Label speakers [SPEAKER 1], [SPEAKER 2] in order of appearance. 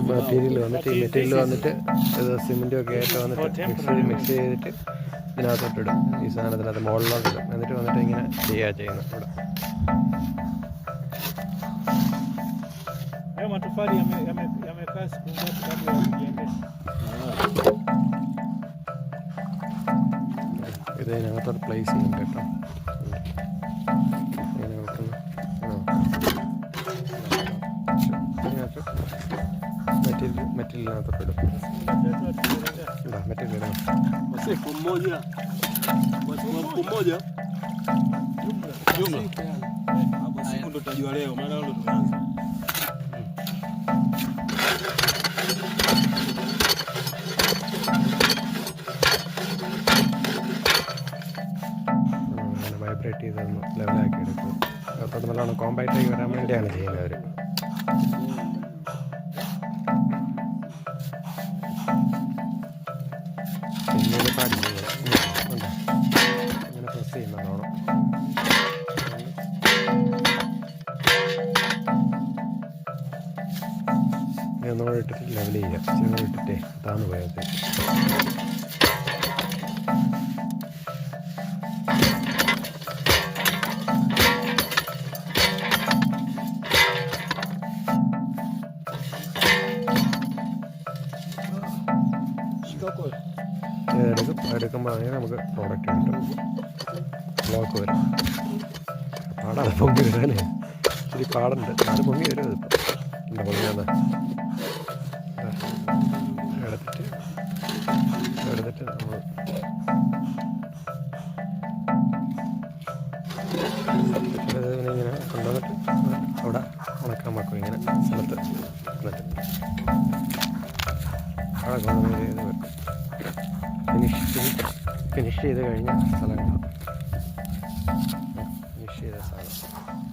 [SPEAKER 1] Material വന്നിട്ട് ഈ material വന്നിട്ട് ഇത് സിമെൻറ്റും ഒക്കെ ആയിട്ട് വന്നിട്ട് മിക്സ് ചെയ്തിട്ട് ഇതിനകത്തോട്ടിടും. ഈ സാധനത്തിനകത്ത് മുകളിലോട്ടിടും. എന്നിട്ട് വന്നിട്ട് ഇങ്ങനെ ചെയ്യുന്നത് ഇവിടെ.
[SPEAKER 2] Matofali yamekaa siku ngapi kabla ya kujiendea?
[SPEAKER 1] ഇതിനകത്തോട്ട് പ്ലേസ് ചെയ്യും കേട്ടോ. ഇങ്ങനെ വെക്കുന്നു. മെറ്റീരിയലിനകത്തോട്ട് ഇടും. മെറ്റീരിയൽ ഇടണം.
[SPEAKER 2] Siku ndo tutajua leo, maana leo tumeanza.
[SPEAKER 1] Vibrate ചെയ്തൊന്ന് ലെവലാക്കി എടുക്കും. അകത്തോട്ട് നല്ലോണം കോമ്പാക്റ്റായി വരാൻ വേണ്ടിയാണ് ചെയ്യുന്നത് അവർ. പിന്നീട് പാടില്ല ഇങ്ങനെ പ്രസ് ചെയ്യുന്ന നല്ലോണം. ഒന്നുകൂടെ ഇട്ടിട്ട് ലെവൽ ചെയ്യുക. ചെറുതോടെ ഇട്ടിട്ടേ താന്ന് പോയത്. എടുക്കുമ്പോൾ അങ്ങനെ നമുക്ക് പ്രോഡക്റ്റ് കിട്ടും. ബ്ലോക്ക് വരും. പാടാതെ പൊങ്ങി വരാനേ ഇച്ചിരി പാടുണ്ട്. അത് പൊങ്ങി വരും. അതിപ്പോൾ എന്താ പൊങ്ങിയാന്ന് എടുത്തിട്ട് നമ്മൾ ഇങ്ങനെ കൊണ്ടുവന്നിട്ട് അവിടെ ഉണക്കാൻ വെക്കും. ഇങ്ങനെ സ്ഥലത്ത് എന്നിട്ട് അവിടെ കൊണ്ടുവന്ന് ഇത് വെക്കും. ഫിനിഷ് ചെയ്ത് കഴിഞ്ഞ സ്ഥലങ്ങളാണ്. ഫിനിഷ് ചെയ്ത സാധനം